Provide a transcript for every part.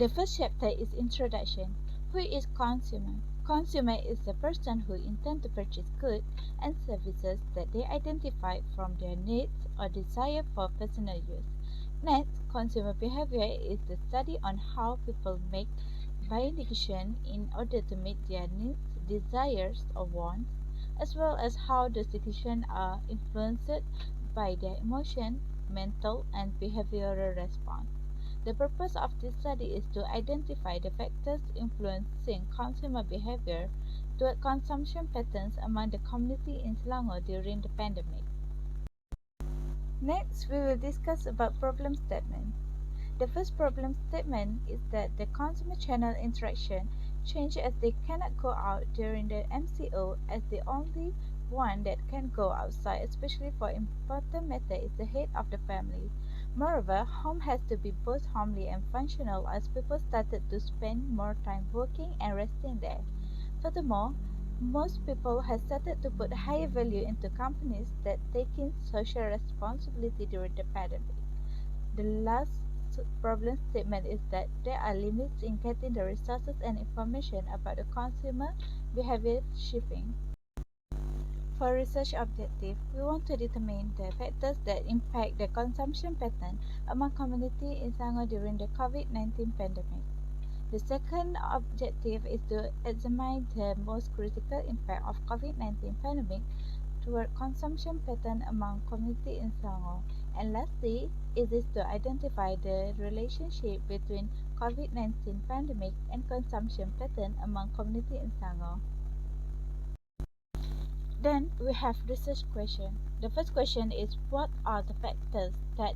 The first chapter is Introduction. Who is consumer? Consumer is the person who intend to purchase goods and services that they identify from their needs or desire for personal use. Next, consumer behavior is the study on how people make buying decisions in order to meet their needs, desires, or wants, as well as how those decisions are influenced by their emotion, mental, and behavioral response. The purpose of this study is to identify the factors influencing consumer behavior toward consumption patterns among the community in Selangor during the pandemic. Next, we will discuss about problem statements. The first problem statement is that the consumer channel interaction change as they cannot go out during the MCO as the only one that can go outside, especially for important matter, is the head of the family. Moreover, home has to be both homely and functional as people started to spend more time working and resting there. Furthermore, most people have started to put higher value into companies that taking social responsibility during the pandemic. The last problem statement is that there are limits in getting the resources and information about the consumer behavior shifting. For research objective, we want to determine the factors that impact the consumption pattern among community in Selangor during the COVID-19 pandemic. The second objective is to examine the most critical impact of COVID-19 pandemic toward consumption pattern among community in Selangor. And lastly, it is to identify the relationship between COVID-19 pandemic and consumption pattern among community in Selangor. Then we have research question. The first question is, what are the factors that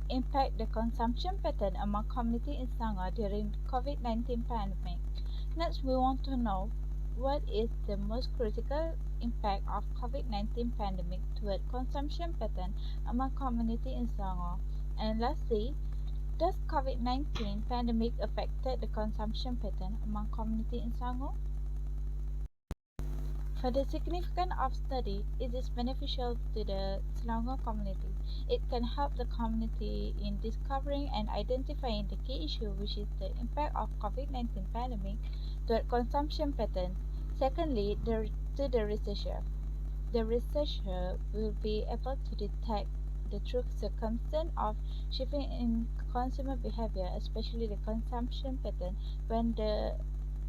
impact the consumption pattern among community in Selangor during COVID-19 pandemic? Next, we want to know what is the most critical impact of COVID-19 pandemic toward consumption pattern among community in Selangor? And lastly, does COVID-19 pandemic affected the consumption pattern among community in Selangor? For the significance of study, it is beneficial to the Selangor community. It can help the community in discovering and identifying the key issue, which is the impact of COVID-19 pandemic toward consumption pattern. Secondly, to the researcher. The researcher will be able to detect the true circumstance of shifting in consumer behavior, especially the consumption pattern when the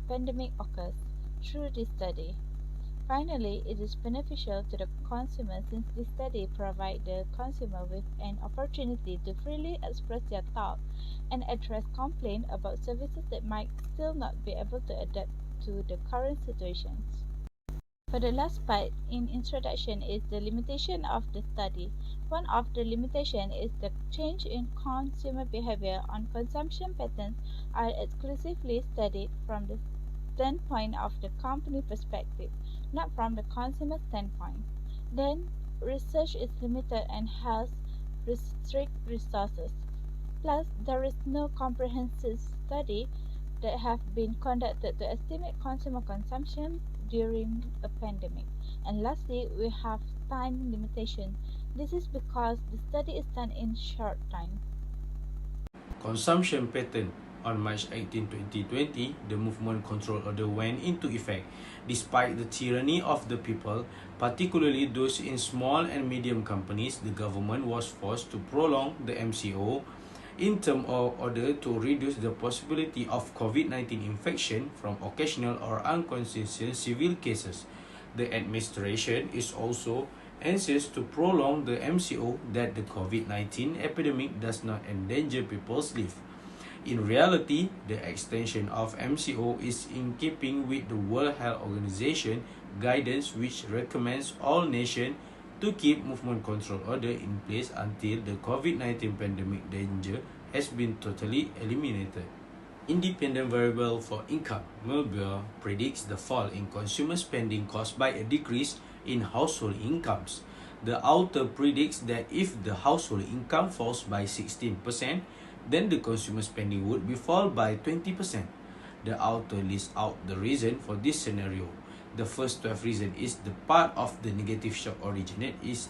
pandemic occurs through this study. Finally, it is beneficial to the consumer since this study provides the consumer with an opportunity to freely express their thoughts and address complaints about services that might still not be able to adapt to the current situations. For the last part in introduction is the limitation of the study. One of the limitations is the change in consumer behavior on consumption patterns are exclusively studied from the standpoint of the company perspective, not from the consumer standpoint. Then, research is limited and has restrict resources. Plus, there is no comprehensive study that have been conducted to estimate consumer consumption during a pandemic. And lastly, we have time limitation. This is because the study is done in short time. Consumption pattern. On March 18, 2020, the movement control order went into effect. Despite the tyranny of the people, particularly those in small and medium companies, the government was forced to prolong the MCO in terms of order to reduce the possibility of COVID-19 infection from occasional or unconscious civil cases. The administration is also anxious to prolong the MCO that the COVID-19 epidemic does not endanger people's lives. In reality, the extension of MCO is in keeping with the World Health Organization guidance, which recommends all nations to keep movement control order in place until the COVID-19 pandemic danger has been totally eliminated. Independent variable for income, Melbourne predicts the fall in consumer spending caused by a decrease in household incomes. The author predicts that if the household income falls by 16%, then the consumer spending would be fall by 20%. The author lists out the reason for this scenario. The first 12 reason is the part of the negative shock originate is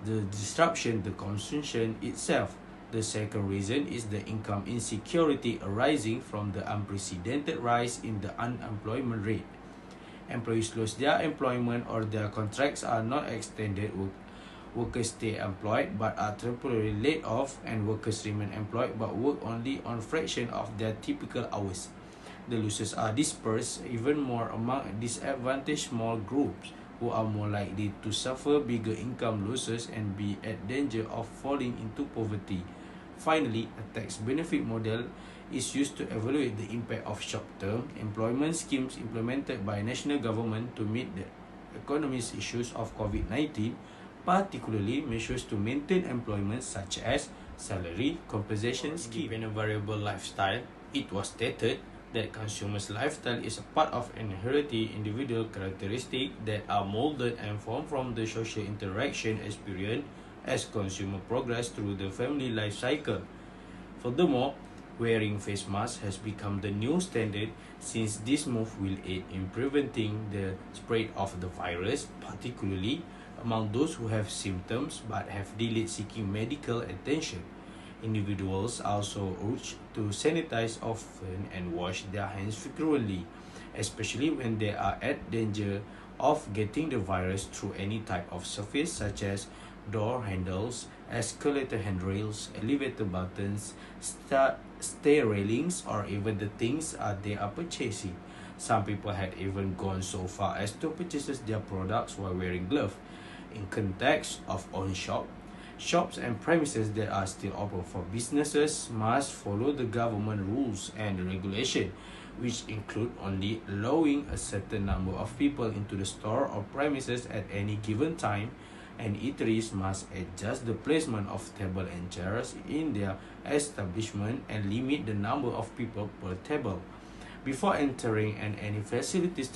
the disruption, the consumption itself. The second reason is the income insecurity arising from the unprecedented rise in the unemployment rate. Employees lose their employment or their contracts are not extended. Workers stay employed but are temporarily laid off, and workers remain employed but work only on fraction of their typical hours. The losses are dispersed even more among disadvantaged small groups who are more likely to suffer bigger income losses and be at danger of falling into poverty. Finally, a tax benefit model is used to evaluate the impact of short-term employment schemes implemented by national government to meet the economy's issues of COVID-19, particularly measures to maintain employment such as salary compensation scheme. Given a variable lifestyle, it was stated that consumers' lifestyle is a part of inherited individual characteristics that are molded and formed from the social interaction experience as consumer progress through the family life cycle. Furthermore, wearing face masks has become the new standard since this move will aid in preventing the spread of the virus, particularly among those who have symptoms but have delayed seeking medical attention. Individuals also urged to sanitize often and wash their hands frequently, especially when they are at danger of getting the virus through any type of surface such as door handles, escalator handrails, elevator buttons, stair railings, or even the things they are purchasing. Some people had even gone so far as to purchase their products while wearing gloves. In context of on-shop, shops and premises that are still open for businesses must follow the government rules and regulation, which include only allowing a certain number of people into the store or premises at any given time, and eateries must adjust the placement of tables and chairs in their establishment and limit the number of people per table. Before entering any facilities,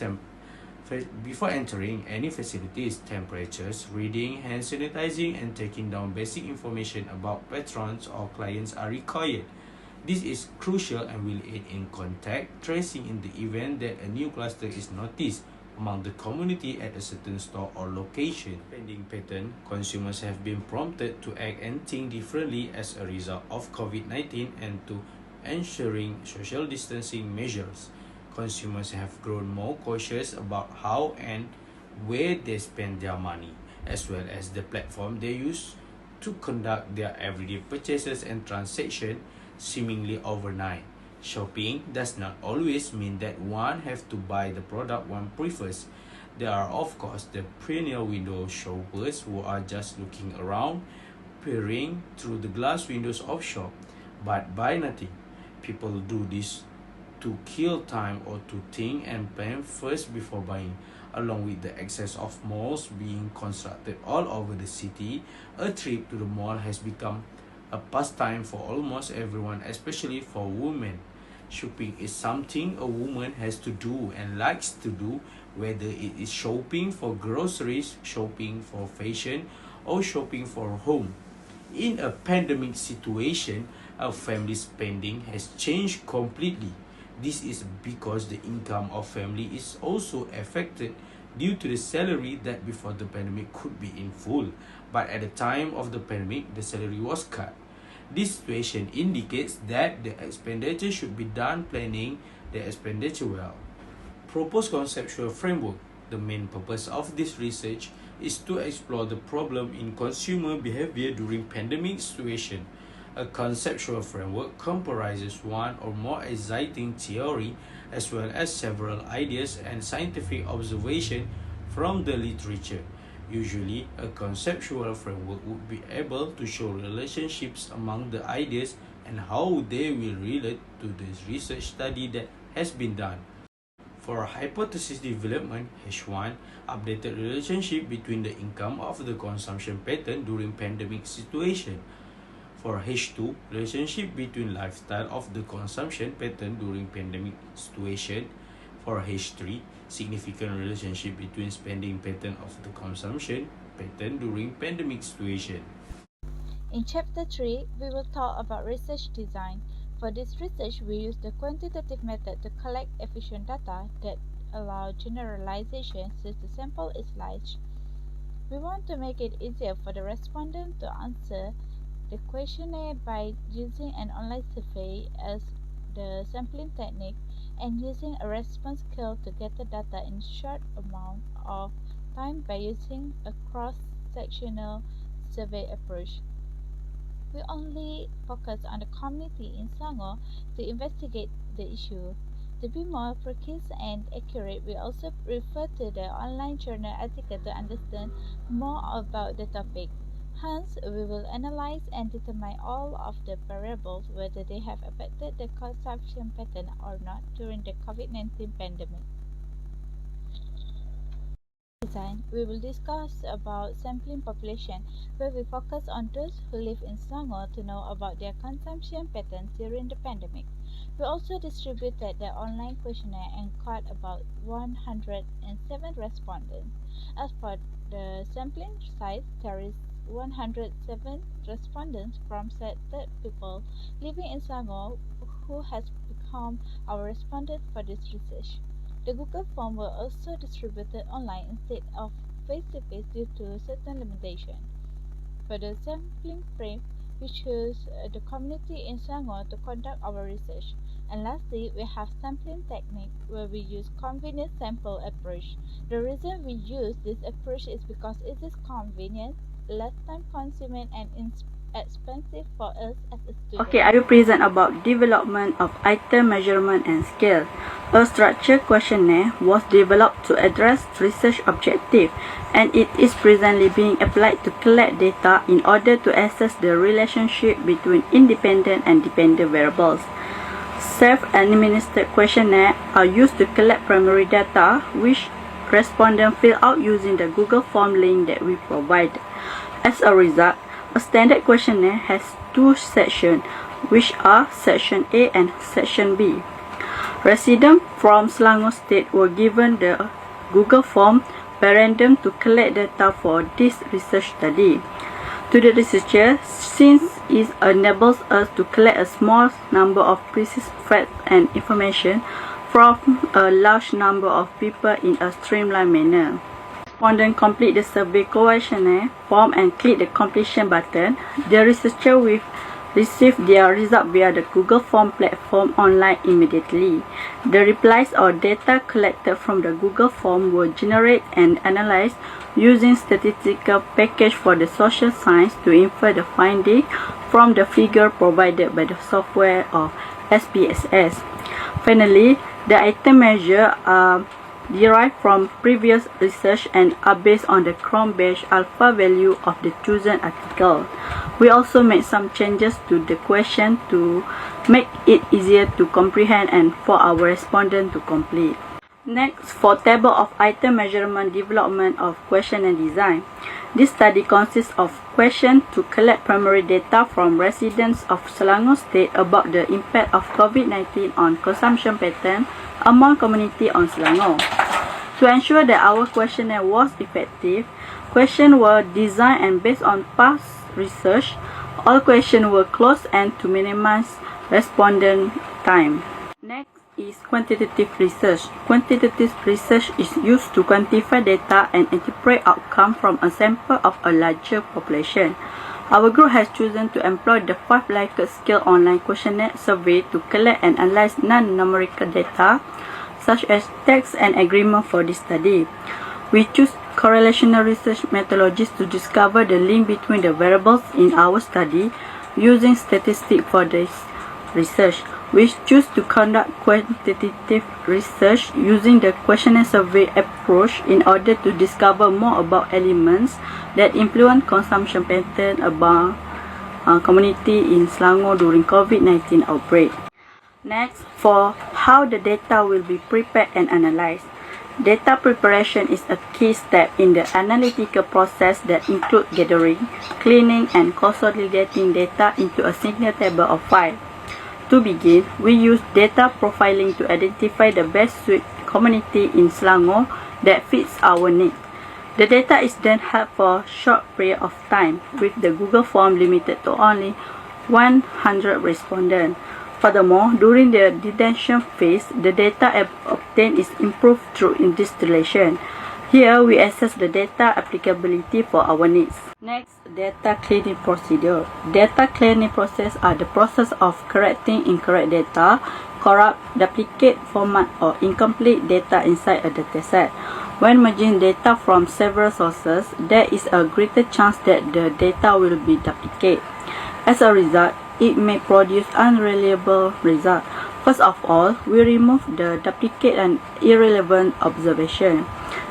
temperatures, reading, hand sanitizing, and taking down basic information about patrons or clients are required. This is crucial and will aid in contact tracing in the event that a new cluster is noticed among the community at a certain store or location. Spending pattern, consumers have been prompted to act and think differently as a result of COVID-19 and to ensuring social distancing measures. Consumers have grown more cautious about how and where they spend their money, as well as the platform they use to conduct their everyday purchases and transactions seemingly overnight. Shopping does not always mean that one has to buy the product one prefers. There are of course the perennial window shoppers who are just looking around, peering through the glass windows of shop, but buy nothing. People do this to kill time or to think and plan first before buying. Along with the excess of malls being constructed all over the city, a trip to the mall has become a pastime for almost everyone, especially for women. Shopping is something a woman has to do and likes to do, whether it is shopping for groceries, shopping for fashion, or shopping for home. In a pandemic situation, our family spending has changed completely. This is because the income of family is also affected due to the salary that before the pandemic could be in full, but at the time of the pandemic, the salary was cut. This situation indicates that the expenditure should be done planning the expenditure well. Proposed conceptual framework. The main purpose of this research is to explore the problem in consumer behavior during pandemic situation. A conceptual framework comprises one or more exciting theory as well as several ideas and scientific observation from the literature. Usually, a conceptual framework would be able to show relationships among the ideas and how they will relate to this research study that has been done. For hypothesis development, H1 updated relationship between the income of the consumption pattern during pandemic situation. For H2, relationship between lifestyle of the consumption pattern during pandemic situation. For H3, significant relationship between spending pattern of the consumption pattern during pandemic situation. In Chapter 3, we will talk about research design. For this research, we use the quantitative method to collect efficient data that allow generalization since the sample is large. We want to make it easier for the respondent to answer the questionnaire by using an online survey as the sampling technique and using a response scale to gather data in short amount of time by using a cross-sectional survey approach. We only focus on the community in Selangor to investigate the issue. To be more precise and accurate, we also refer to the online journal article to understand more about the topic. Hence, we will analyze and determine all of the variables whether they have affected the consumption pattern or not during the COVID-19 pandemic. Design, we will discuss about sampling population, where we focus on those who live in Selangor to know about their consumption patterns during the pandemic. We also distributed the online questionnaire and caught about 107 respondents. As for the sampling size, there is 107 respondents from selected people living in Selangor who has become our respondent for this research. The Google form were also distributed online instead of face-to-face due to certain limitations. For the sampling frame, we choose the community in Selangor to conduct our research. And lastly, we have sampling technique where we use convenient sample approach. The reason we use this approach is because it is convenient, less time consuming and expensive for us as a student. Okay, I will present about development of item measurement and scale. A structured questionnaire was developed to address research objective, and it is presently being applied to collect data in order to assess the relationship between independent and dependent variables. Self-administered questionnaires are used to collect primary data, which respondents fill out using the Google form link that we provide. As a result, a standard questionnaire has two sections, which are Section A and Section B. Residents from Selangor State were given the Google form by random to collect data for this research study. To the researcher, since it enables us to collect a small number of precise facts and information from a large number of people in a streamlined manner. Respondent complete the survey questionnaire form and click the completion button. The researcher will receive their result via the Google Form platform online immediately. The replies or data collected from the Google Form were generated and analyzed using statistical package for the social science to infer the finding from the figure provided by the software of SPSS. Finally, the item measures are derived from previous research and are based on the Chrome-based alpha value of the chosen article. We also made some changes to the question to make it easier to comprehend and for our respondent to complete. Next, for table of item measurement development of question and design. This study consists of questions to collect primary data from residents of Selangor State about the impact of COVID-19 on consumption pattern among community on Selangor. To ensure that our questionnaire was effective, questions were designed and based on past research. All questions were closed-end to minimize respondent time. Next is quantitative research. Quantitative research is used to quantify data and interpret outcome from a sample of a larger population. Our group has chosen to employ the 5 Likert scale online questionnaire survey to collect and analyze non-numerical data, such as text and agreement for this study. We choose correlational research methodologies to discover the link between the variables in our study using statistics for this research. We choose to conduct quantitative research using the questionnaire survey approach in order to discover more about elements that influence consumption pattern about community in Selangor during COVID-19 outbreak. Next, for how the data will be prepared and analyzed. Data preparation is a key step in the analytical process that includes gathering, cleaning, and consolidating data into a single table of files. To begin, we use data profiling to identify the best suited community in Selangor that fits our needs. The data is then held for a short period of time, with the Google form limited to only 100 respondents. Furthermore, during the detention phase, the data obtained is improved through distillation. Here we assess the data applicability for our needs. Next, data cleaning procedure. Data cleaning process are the process of correcting incorrect data, corrupt, duplicate, format, or incomplete data inside a dataset. When merging data from several sources, there is a greater chance that the data will be duplicated. As a result, it may produce unreliable results. First of all, we remove the duplicate and irrelevant observation.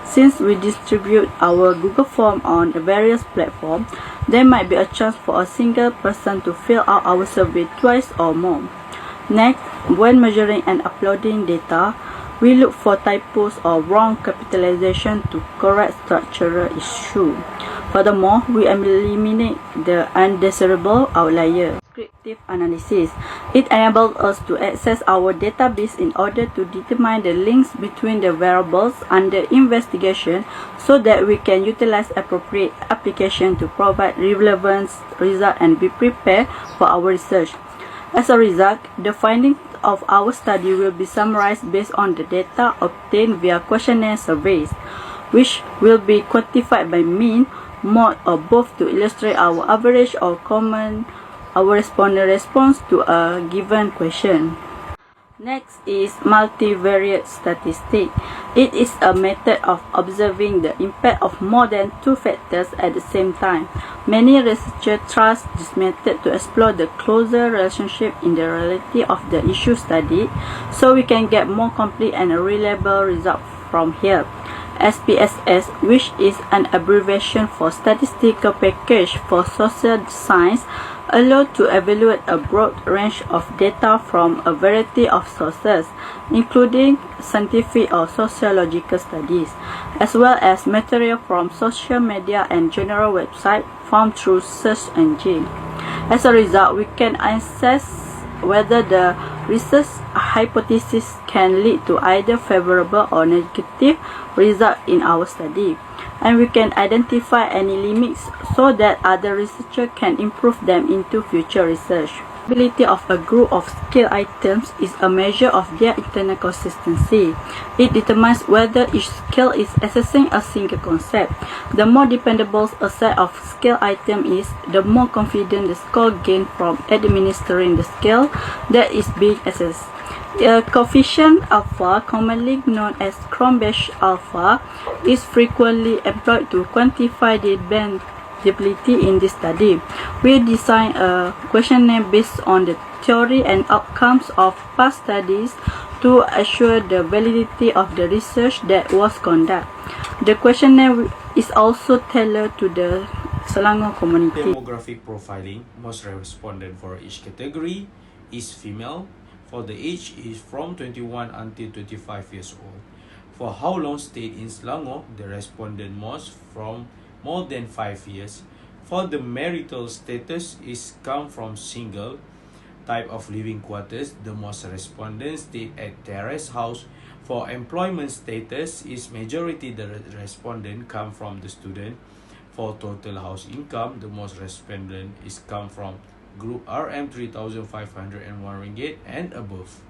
Since we distribute our Google Form on various platforms, there might be a chance for a single person to fill out our survey twice or more. Next, when measuring and uploading data, we look for typos or wrong capitalization to correct structural issues. Furthermore, we eliminate the undesirable outlier. Descriptive analysis. It enables us to access our database in order to determine the links between the variables under investigation so that we can utilize appropriate application to provide relevant results and be prepared for our research. As a result, the findings of our study will be summarized based on the data obtained via questionnaire surveys, which will be quantified by mean, mode, or both to illustrate our average or common our respondent response to a given question. Next is multivariate statistic. It is a method of observing the impact of more than two factors at the same time. Many researchers trust this method to explore the closer relationship in the reality of the issue studied, so we can get more complete and reliable results from here. SPSS, which is an abbreviation for Statistical Package for Social Science, allows to evaluate a broad range of data from a variety of sources, including scientific or sociological studies, as well as material from social media and general websites found through search engine. As a result, we can assess whether the research hypothesis can lead to either favorable or negative results in our study, and we can identify any limits so that other researchers can improve them into future research. The ability of a group of scale items is a measure of their internal consistency. It determines whether each scale is assessing a single concept. The more dependable a set of scale item is, the more confident the score gained from administering the scale that is being assessed. The coefficient alpha, commonly known as Cronbach alpha, is frequently employed to quantify the validity in this study. We designed a questionnaire based on the theory and outcomes of past studies to assure the validity of the research that was conducted. The questionnaire is also tailored to the Selangor community. Demographic profiling. Most respondent for each category is female. For the age is from 21 until 25 years old. For how long stayed in Selangor, the respondent most from more than 5 years. For the marital status is come from single. Type of living quarters, the most respondents stayed at terrace house. For employment status is majority the respondent come from the student. For total house income, the most respondent is come from Group RM 3,501 ringgit and above.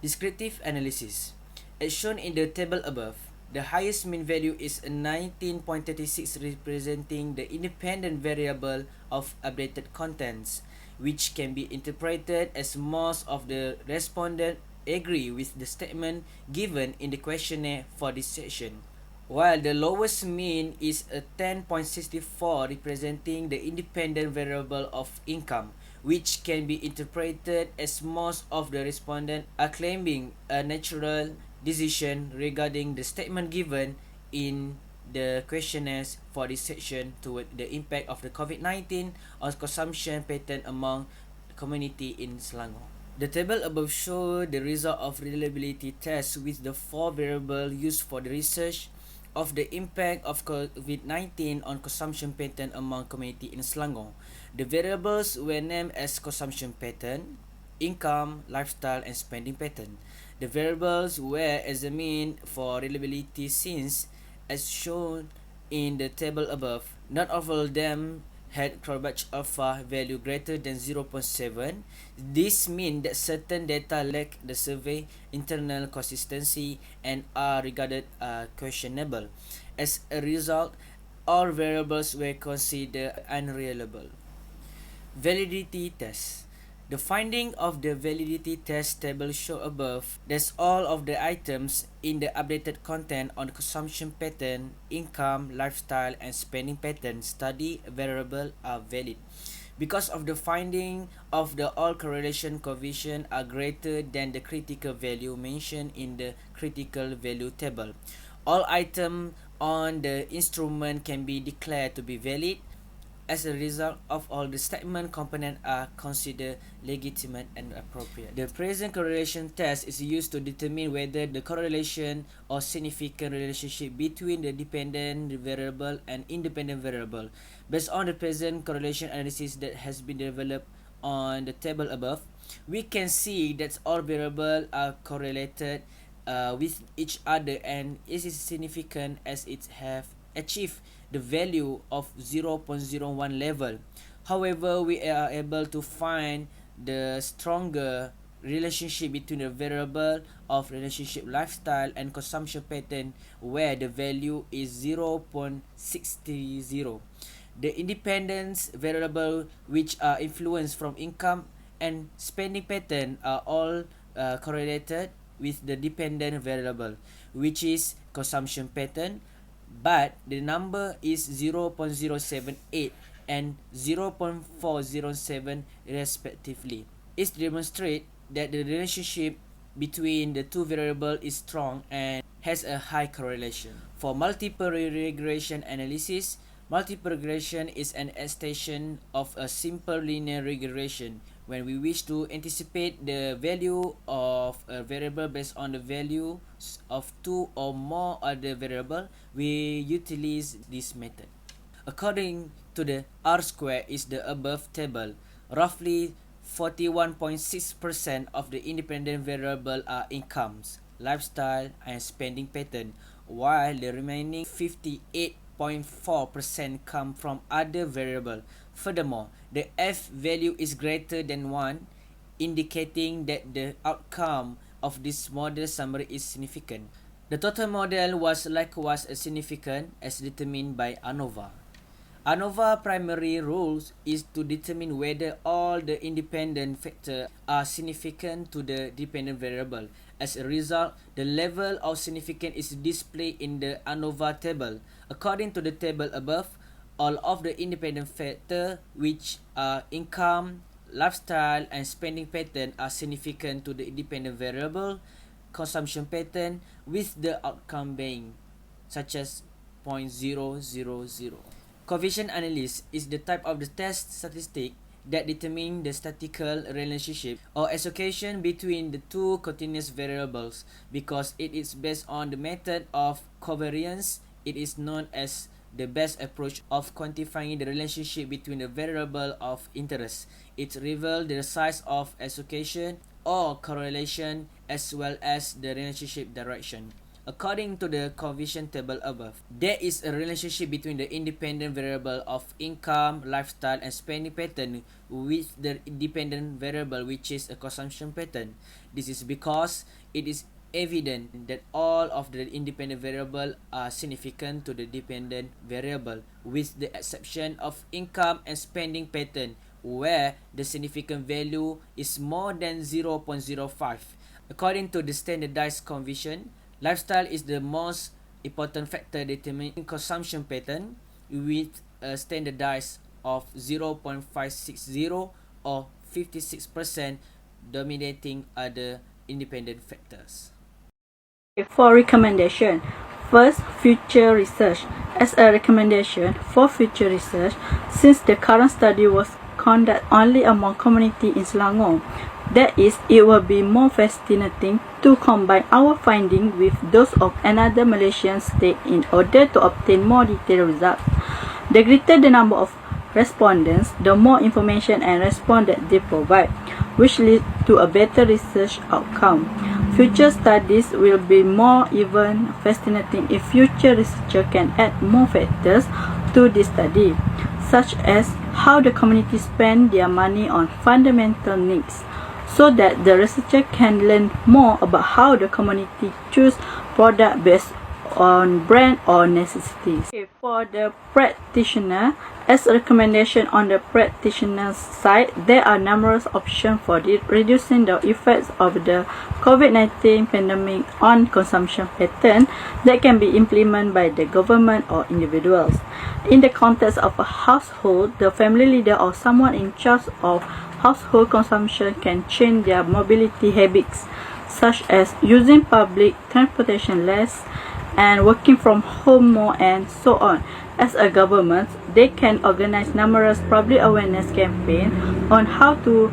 Descriptive analysis. As shown in the table above, the highest mean value is a 19.36, representing the independent variable of updated contents, which can be interpreted as most of the respondents agree with the statement given in the questionnaire for this section, while the lowest mean is a 10.64, representing the independent variable of income, which can be interpreted as most of the respondents are claiming a natural decision regarding the statement given in the questionnaires for this section toward the impact of the COVID-19 on consumption pattern among the community in Selangor. The table above shows the result of reliability tests with the 4 variables used for the research of the impact of COVID-19 on consumption pattern among community in Selangor. The variables were named as consumption pattern, income, lifestyle, and spending pattern. The variables were examined for reliability since, as shown in the table above, not all of them had Cronbach alpha value greater than 0.7. This means that certain data lack the survey internal consistency and are regarded questionable. As a result, all variables were considered unreliable. Validity test. The finding of the validity test table show above that all of the items in the updated content on consumption pattern, income, lifestyle, and spending pattern study variable are valid. Because of the finding of the all correlation coefficient are greater than the critical value mentioned in the critical value table. All items on the instrument can be declared to be valid. As a result of all the statement components are considered legitimate and appropriate. The present correlation test is used to determine whether the correlation or significant relationship between the dependent variable and independent variable. Based on the present correlation analysis that has been developed on the table above, we can see that all variables are correlated with each other, and it is significant as it have achieved the value of 0.01 level. However, we are able to find the stronger relationship between the variable of relationship lifestyle and consumption pattern, where the value is 0.60. The independence variable, which are influenced from income and spending pattern, are all correlated with the dependent variable, which is consumption pattern, but the number is 0.078 and 0.407 respectively. It demonstrates that the relationship between the two variables is strong and has a high correlation. For multiple regression analysis, multiple regression is an extension of a simple linear regression. When we wish to anticipate the value of a variable based on the values of two or more other variables, we utilize this method. According to the R-square is the above table, roughly 41.6% of the independent variable are incomes, lifestyle, and spending pattern, while the remaining 58.4% come from other variables. Furthermore, the F value is greater than 1, indicating that the outcome of this model summary is significant. The total model was likewise significant as determined by ANOVA. ANOVA primary rules is to determine whether all the independent factors are significant to the dependent variable. As a result, the level of significance is displayed in the ANOVA table. According to the table above, all of the independent factors, which are income, lifestyle, and spending pattern, are significant to the independent variable consumption pattern, with the outcome being such as 0.000. Coefficient analysis is the type of the test statistic that determine the statistical relationship or association between the two continuous variables. Because it is based on the method of covariance, it is known as the best approach of quantifying the relationship between the variable of interest. It reveals the size of association or correlation as well as the relationship direction. According to the coefficient table above, there is a relationship between the independent variable of income, lifestyle, and spending pattern with the independent variable, which is a consumption pattern. This is because it is evident that all of the independent variables are significant to the dependent variable, with the exception of income and spending pattern, where the significant value is more than 0.05. According to the standardized convention, lifestyle is the most important factor determining consumption pattern, with a standardized of 0.560 or 56% dominating other independent factors. For recommendation, first, future research. As a recommendation for future research, since the current study was conducted only among community in Selangor, that is, it will be more fascinating to combine our findings with those of another Malaysian state in order to obtain more detailed results. The greater the number of respondents, the more information and response that they provide, which leads to a better research outcome. Future studies will be more even fascinating if future researchers can add more factors to this study, such as how the community spend their money on fundamental needs, so that the researcher can learn more about how the community choose product based on brand or necessities. Okay, for the practitioner, as a recommendation on the practitioner's side, there are numerous options for reducing the effects of the COVID-19 pandemic on consumption pattern that can be implemented by the government or individuals. In the context of a household, the family leader or someone in charge of household consumption can change their mobility habits, such as using public transportation less and working from home more and so on. As a government, they can organize numerous public awareness campaigns on how to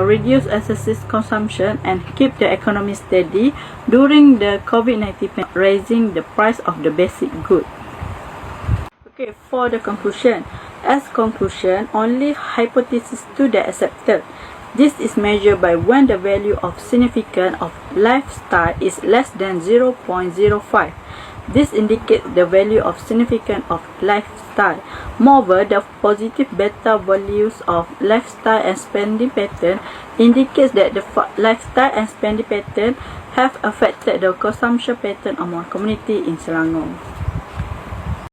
reduce excessive consumption and keep the economy steady during the COVID-19 pandemic, raising the price of the basic good. Okay, for the conclusion. As conclusion, only hypothesis to the accepted. This is measured by when the value of significance of lifestyle is less than 0.05. This indicates the value of significance of lifestyle. Moreover, the positive beta values of lifestyle and spending pattern indicates that the lifestyle and spending pattern have affected the consumption pattern among community in Selangor.